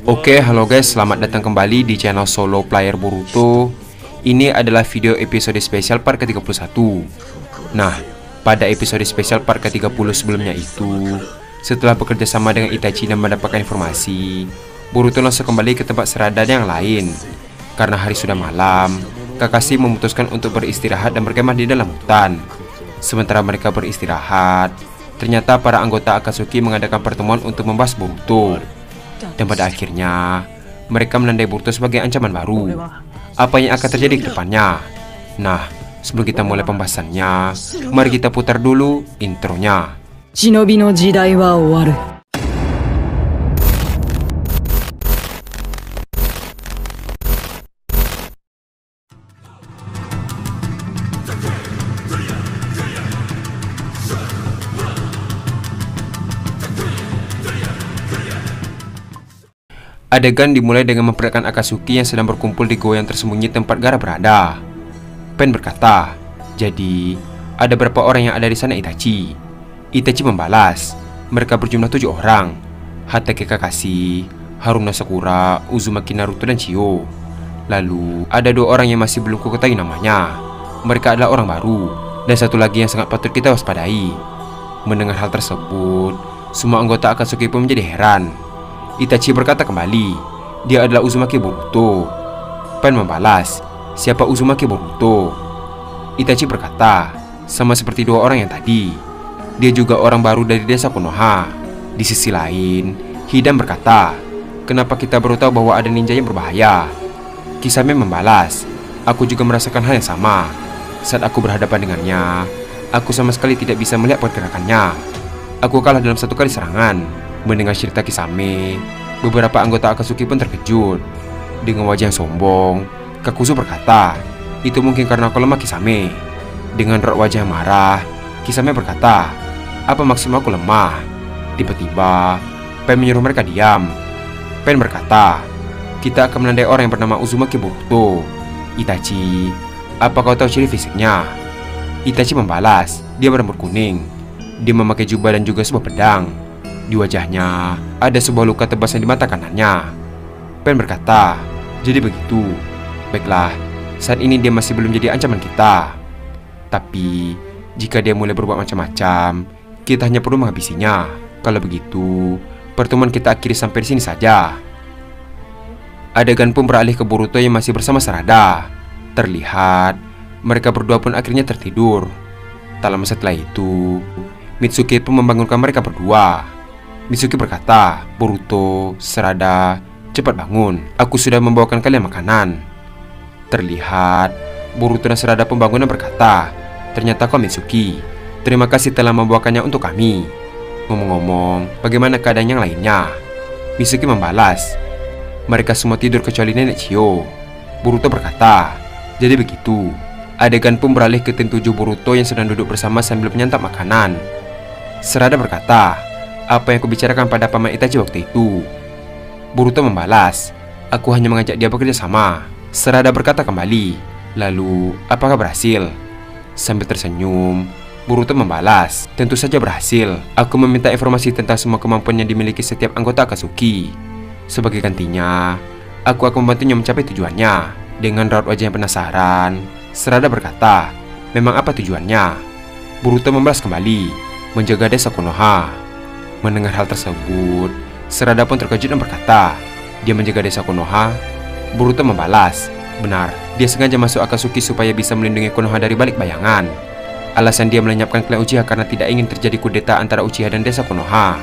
Oke, halo guys, selamat datang kembali di channel Solo Player Boruto. Ini adalah video episode spesial part ke-31. Nah, pada episode spesial part ke-30 sebelumnya itu, setelah bekerja sama dengan Itachi dan mendapatkan informasi, Boruto langsung kembali ke tempat Sarada yang lain. Karena hari sudah malam, Kakashi memutuskan untuk beristirahat dan berkemah di dalam hutan. Sementara mereka beristirahat, ternyata para anggota Akatsuki mengadakan pertemuan untuk membahas Boruto. Dan pada akhirnya, mereka menandai Boruto sebagai ancaman baru. Apa yang akan terjadi ke depannya? Nah, sebelum kita mulai pembahasannya, mari kita putar dulu intronya. Shinobi no jidai wa owaru. Adegan dimulai dengan memperlihatkan Akatsuki yang sedang berkumpul di goa yang tersembunyi tempat Gaara berada. Pen berkata, "Jadi, ada berapa orang yang ada di sana, Itachi?" Itachi membalas, "Mereka berjumlah 7 orang. Hatake Kakashi, Haruna Sakura, Uzumaki Naruto, dan Chiyo. Lalu, ada 2 orang yang masih belum kuketahui namanya. Mereka adalah orang baru, dan satu lagi yang sangat patut kita waspadai." Mendengar hal tersebut, semua anggota Akatsuki pun menjadi heran. Itachi berkata kembali, "Dia adalah Uzumaki Boruto." Pen membalas, "Siapa Uzumaki Boruto?" Itachi berkata, "Sama seperti 2 orang yang tadi. Dia juga orang baru dari desa Konoha." Di sisi lain, Hidan berkata, "Kenapa kita baru tahu bahwa ada ninja yang berbahaya?" Kisame membalas, "Aku juga merasakan hal yang sama. Saat aku berhadapan dengannya, aku sama sekali tidak bisa melihat pergerakannya. Aku kalah dalam 1 kali serangan." Mendengar cerita Kisame, beberapa anggota Akatsuki pun terkejut. Dengan wajah yang sombong, Kakuzu berkata, "Itu mungkin karena aku lemah, Kisame." Dengan raut wajah yang marah, Kisame berkata, "Apa maksudmu aku lemah?" Tiba-tiba, Pen menyuruh mereka diam. Pen berkata, "Kita akan menandai orang yang bernama Uzumaki Boruto. Itachi, apa kau tahu ciri fisiknya?" Itachi membalas, "Dia berambut kuning. Dia memakai jubah dan juga sebuah pedang. Di wajahnya ada sebuah luka tebas di mata kanannya." Pen berkata, "Jadi begitu. Baiklah, saat ini dia masih belum jadi ancaman kita. Tapi, jika dia mulai berbuat macam-macam, kita hanya perlu menghabisinya. Kalau begitu, pertemuan kita akhiri sampai di sini saja." Adegan pun beralih ke Boruto yang masih bersama Sarada. Terlihat, mereka berdua pun akhirnya tertidur. Tak lama setelah itu, Mitsuki pun membangunkan mereka berdua. Mitsuki berkata, "Boruto, Sarada, cepat bangun. Aku sudah membawakan kalian makanan." Terlihat, Boruto dan Sarada pun bangun dan berkata, "Ternyata kau Mitsuki. Terima kasih telah membawakannya untuk kami. Ngomong-ngomong, bagaimana keadaan yang lainnya?" Mitsuki membalas, "Mereka semua tidur kecuali nenek Chiyo." Boruto berkata, "Jadi begitu." Adegan pun beralih ke tim 7 Boruto yang sedang duduk bersama sambil menyantap makanan. Sarada berkata, "Apa yang kubicarakan pada paman Itachi waktu itu?" Boruto membalas, "Aku hanya mengajak dia bekerja sama." Sarada berkata kembali, "Lalu, apakah berhasil?" Sambil tersenyum, Boruto membalas, "Tentu saja berhasil. Aku meminta informasi tentang semua kemampuan yang dimiliki setiap anggota Akatsuki. Sebagai gantinya, aku akan membantunya mencapai tujuannya." Dengan raut wajah yang penasaran, Sarada berkata, "Memang apa tujuannya?" Boruto membalas kembali, "Menjaga desa Konoha." Mendengar hal tersebut, Sarada pun terkejut dan berkata, "Dia menjaga desa Konoha?" Boruto membalas, "Benar, dia sengaja masuk Akatsuki supaya bisa melindungi Konoha dari balik bayangan. Alasan dia melenyapkan klan Uchiha karena tidak ingin terjadi kudeta antara Uchiha dan desa Konoha."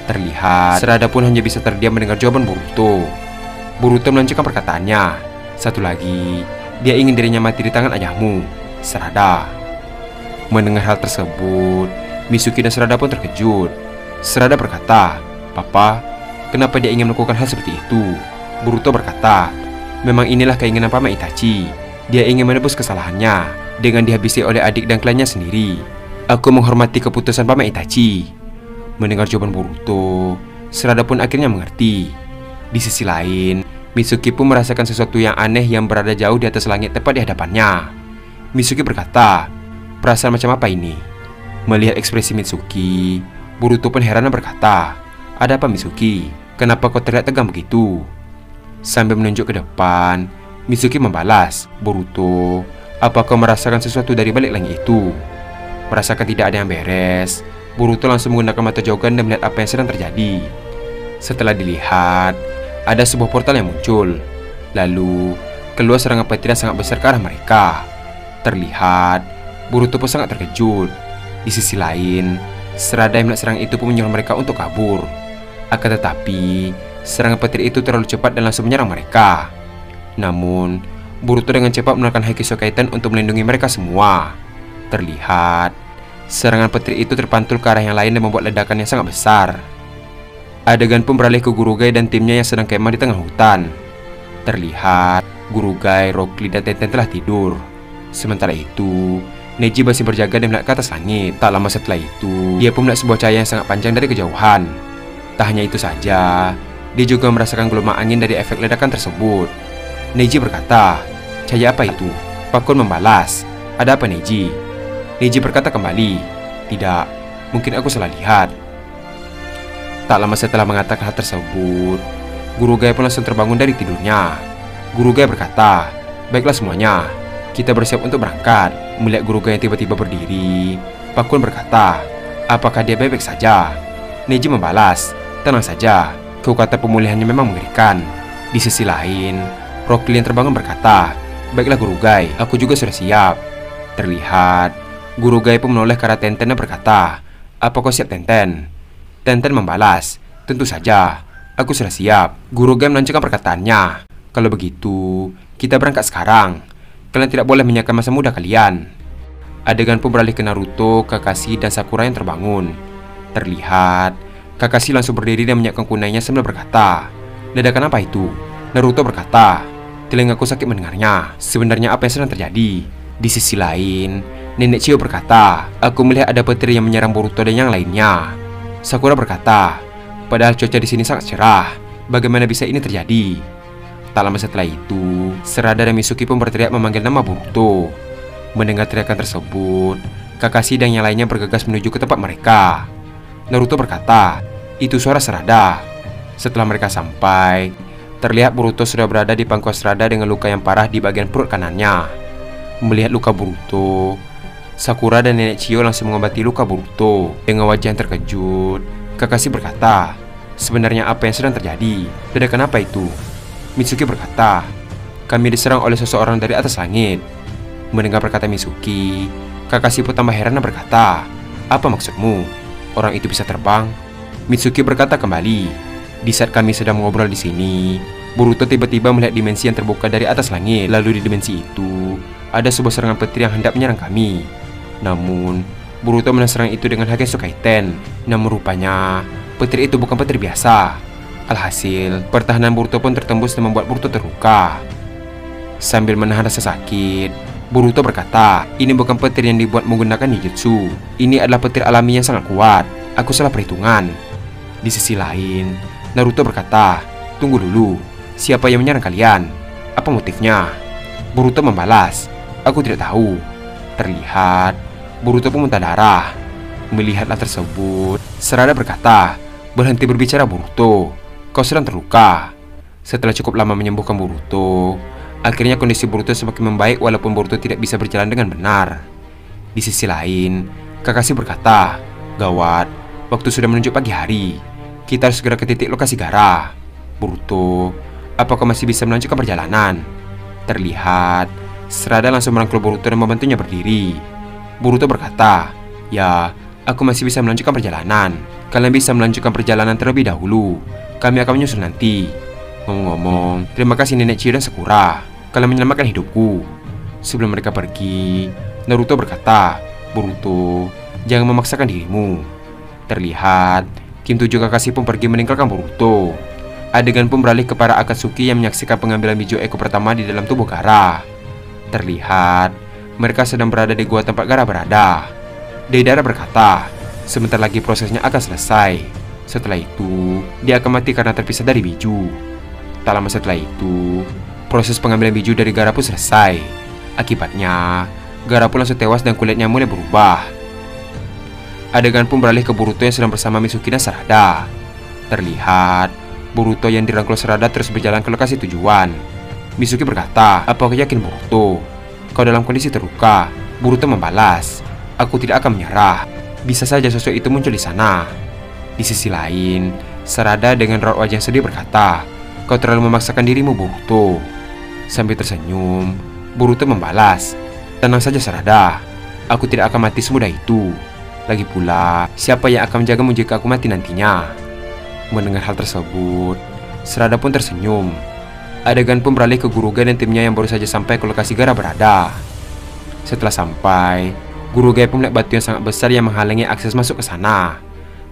Terlihat, Sarada pun hanya bisa terdiam mendengar jawaban Boruto. Boruto melanjutkan perkataannya, "Satu lagi, dia ingin dirinya mati di tangan ayahmu, Sarada." Mendengar hal tersebut, Mitsuki dan Sarada pun terkejut. Sarada berkata, "Papa, kenapa dia ingin melakukan hal seperti itu?" Boruto berkata, "Memang inilah keinginan paman Itachi. Dia ingin menebus kesalahannya dengan dihabisi oleh adik dan klannya sendiri. Aku menghormati keputusan paman Itachi." Mendengar jawaban Boruto, Sarada pun akhirnya mengerti. Di sisi lain, Mitsuki pun merasakan sesuatu yang aneh yang berada jauh di atas langit tepat di hadapannya. Mitsuki berkata, "Perasaan macam apa ini?" Melihat ekspresi Mitsuki, Boruto pun heran dan berkata, "Ada apa Mitsuki?" kenapa kau terlihat tegang begitu?" Sambil menunjuk ke depan, Mitsuki membalas, "Boruto, apa kau merasakan sesuatu dari balik langit itu?" Merasakan tidak ada yang beres, Boruto langsung menggunakan mata Jogan dan melihat apa yang sedang terjadi. Setelah dilihat, ada sebuah portal yang muncul. Lalu, keluar serangan petir yang sangat besar ke arah mereka. Terlihat, Boruto pun sangat terkejut. Di sisi lain, Sarada yang melihat serangan itu pun menyuruh mereka untuk kabur. Akan tetapi, serangan petir itu terlalu cepat dan langsung menyerang mereka. Namun, Boruto dengan cepat menekan Haki Sokaiten untuk melindungi mereka semua. Terlihat, serangan petir itu terpantul ke arah yang lain dan membuat ledakan yang sangat besar. Adegan pun beralih ke Gurugai dan timnya yang sedang kemah di tengah hutan. Terlihat, Gurugai, Rock Lee, dan Tenten telah tidur. Sementara itu, Neji masih berjaga dan melihat ke atas langit. Tak lama setelah itu, dia pun melihat sebuah cahaya yang sangat panjang dari kejauhan. Tak hanya itu saja, dia juga merasakan gelombang angin dari efek ledakan tersebut. Neji berkata, "Cahaya apa itu?" Pakun membalas, "Ada apa, Neji?" Neji berkata kembali, "Tidak, mungkin aku salah lihat." Tak lama setelah mengatakan hal tersebut, Gurugai pun langsung terbangun dari tidurnya. Gurugai berkata, "Baiklah semuanya, kita bersiap untuk berangkat." Melihat Gurugai yang tiba-tiba berdiri, Pakun berkata, "Apakah dia baik-baik saja?" Neji membalas, "Tenang saja, kekuatan pemulihannya memang mengerikan." Di sisi lain, Rock Lee yang terbangun berkata, "Baiklah Gurugai, aku juga sudah siap." Terlihat, Gurugai pun menoleh ke arah Tenten dan berkata, "Apa kau siap, Tenten?" Tenten membalas, "Tentu saja, aku sudah siap." Gurugai melanjutkan perkataannya, "Kalau begitu, kita berangkat sekarang. Kalian tidak boleh menyiapkan masa muda kalian." Adegan pun beralih ke Naruto, Kakashi, dan Sakura yang terbangun. Terlihat, Kakashi langsung berdiri dan menyiapkan kunainya sambil berkata, "Ledakan apa itu?" Naruto berkata, "Telingaku sakit mendengarnya. Sebenarnya apa yang sedang terjadi?" Di sisi lain, Nenek Chio berkata, "Aku melihat ada petir yang menyerang Boruto dan yang lainnya." Sakura berkata, "Padahal cuaca di sini sangat cerah. Bagaimana bisa ini terjadi?" Tak lama setelah itu, Sarada dan Mitsuki pun berteriak memanggil nama Boruto. Mendengar teriakan tersebut, Kakashi dan yang lainnya bergegas menuju ke tempat mereka. Naruto berkata, "Itu suara Sarada." Setelah mereka sampai, terlihat Boruto sudah berada di pangkuan Sarada dengan luka yang parah di bagian perut kanannya. Melihat luka Boruto, Sakura dan Nenek Chio langsung mengobati luka Boruto. Dengan wajah yang terkejut, Kakashi berkata, "Sebenarnya apa yang sedang terjadi? Ledakan apa itu?" Mitsuki berkata, "Kami diserang oleh seseorang dari atas langit." Mendengar perkataan Mitsuki, Kakashi pun tambah heran dan berkata, "Apa maksudmu? Orang itu bisa terbang?" Mitsuki berkata kembali, "Di saat kami sedang mengobrol di sini, Boruto tiba-tiba melihat dimensi yang terbuka dari atas langit. Lalu di dimensi itu, ada sebuah serangan petir yang hendak menyerang kami. Namun, Boruto menyerang itu dengan Haki Sokaiten. Namun rupanya, petir itu bukan petir biasa. Alhasil, pertahanan Boruto pun tertembus dan membuat Boruto terluka." Sambil menahan rasa sakit, Boruto berkata, "Ini bukan petir yang dibuat menggunakan ninjutsu. Ini adalah petir alami yang sangat kuat. Aku salah perhitungan." Di sisi lain, Naruto berkata, "Tunggu dulu, siapa yang menyerang kalian? Apa motifnya?" Boruto membalas, "Aku tidak tahu." Terlihat, Boruto pun muntah darah. Melihat hal tersebut, Sarada berkata, "Berhenti berbicara Boruto, kau sedang terluka." Setelah cukup lama menyembuhkan Boruto, akhirnya kondisi Boruto semakin membaik walaupun Boruto tidak bisa berjalan dengan benar. Di sisi lain, Kakashi berkata, "Gawat, waktu sudah menunjuk pagi hari. Kita harus segera ke titik lokasi Gaara. Boruto, apakah masih bisa melanjutkan perjalanan?" Terlihat, Sarada langsung merangkul Boruto dan membantunya berdiri. Boruto berkata, "Ya, aku masih bisa melanjutkan perjalanan. Kalian bisa melanjutkan perjalanan terlebih dahulu. Kami akan menyusul nanti. Ngomong-ngomong, terima kasih Nenek Chio dan Sakura. Kalian menyelamatkan hidupku." Sebelum mereka pergi, Naruto berkata, "Boruto, jangan memaksakan dirimu." Terlihat, tim 7 Kakashi pun pergi meninggalkan Boruto. Adegan pun beralih ke para Akatsuki yang menyaksikan pengambilan biju Eko pertama di dalam tubuh Gaara. Terlihat, mereka sedang berada di gua tempat Gaara berada. Deidara berkata, sebentar lagi prosesnya akan selesai. Setelah itu, dia akan mati karena terpisah dari biju. Tak lama setelah itu, proses pengambilan biju dari Gaara pun selesai. Akibatnya, Gaara pun langsung tewas dan kulitnya mulai berubah. Adegan pun beralih ke Boruto yang sedang bersama Mitsuki dan Sarada. Terlihat, Boruto yang dirangkul Sarada terus berjalan ke lokasi tujuan. Mizuki berkata, "Apa kau yakin, Boruto? Kau dalam kondisi terluka?" Boruto membalas, "Aku tidak akan menyerah. Bisa saja sosok itu muncul di sana." Di sisi lain, Sarada dengan raut wajah sedih berkata, "Kau terlalu memaksakan dirimu, Boruto." Sambil tersenyum, Boruto membalas, "Tenang saja, Sarada. Aku tidak akan mati semudah itu. Lagi pula, siapa yang akan menjagamu jika aku mati nantinya?" Mendengar hal tersebut, Sarada pun tersenyum. Adegan pun beralih ke Gurugai dan timnya yang baru saja sampai ke lokasi Gaara berada. Setelah sampai, Gurugai pun melihat batu yang sangat besar yang menghalangi akses masuk ke sana.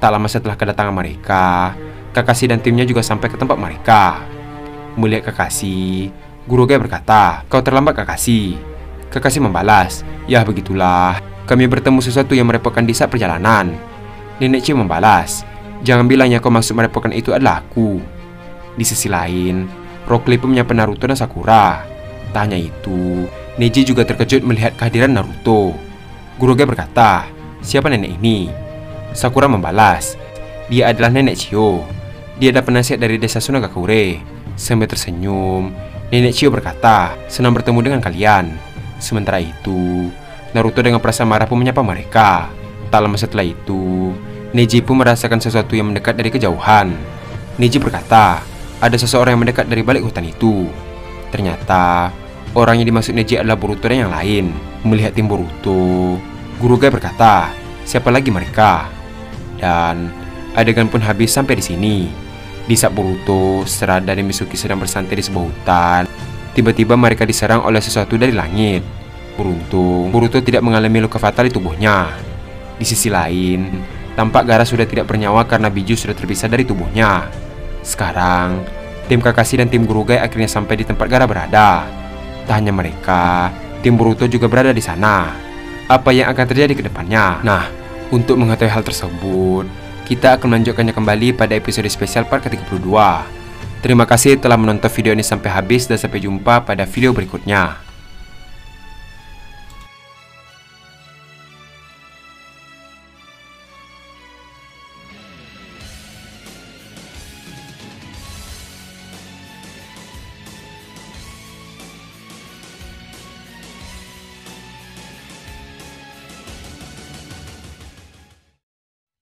Tak lama setelah kedatangan mereka, Kakashi dan timnya juga sampai ke tempat mereka. Melihat Kakashi, Gurugai berkata, "Kau terlambat, Kakashi." Kakashi membalas, "Ya begitulah, kami bertemu sesuatu yang merepotkan di saat perjalanan." Nenek Chiyo membalas, "Jangan bilang yang kau maksud merepotkan itu adalah aku." Di sisi lain, Rock Lee pun menyapa Naruto dan Sakura. Tak hanya itu, Neji juga terkejut melihat kehadiran Naruto. Gurugai berkata, "Siapa nenek ini?" Sakura membalas, "Dia adalah Nenek Chiyo. Dia adalah penasihat dari desa Sunagakure." Sambil tersenyum, Nenek Chiyo berkata, "Senang bertemu dengan kalian." Sementara itu, Naruto dengan perasaan marah pun menyapa mereka. Tak lama setelah itu, Neji pun merasakan sesuatu yang mendekat dari kejauhan. Neji berkata, "Ada seseorang yang mendekat dari balik hutan itu." Ternyata, orang yang dimaksud Neji adalah Boruto dan yang lain. Melihat tim Boruto, Gurugai berkata, "Siapa lagi mereka?" Dan adegan pun habis sampai di sini. Di saat Boruto, Sarada dan Mizuki sedang bersantai di sebuah hutan, tiba-tiba mereka diserang oleh sesuatu dari langit. Beruntung, Boruto tidak mengalami luka fatal di tubuhnya. Di sisi lain, tampak Gaara sudah tidak bernyawa karena biju sudah terpisah dari tubuhnya. Sekarang, tim Kakashi dan tim Gurugai akhirnya sampai di tempat Gaara berada. Tak hanya mereka, tim Boruto juga berada di sana. Apa yang akan terjadi ke depannya? Nah, untuk mengetahui hal tersebut, kita akan melanjutkannya kembali pada episode spesial part ke-32. Terima kasih telah menonton video ini sampai habis dan sampai jumpa pada video berikutnya.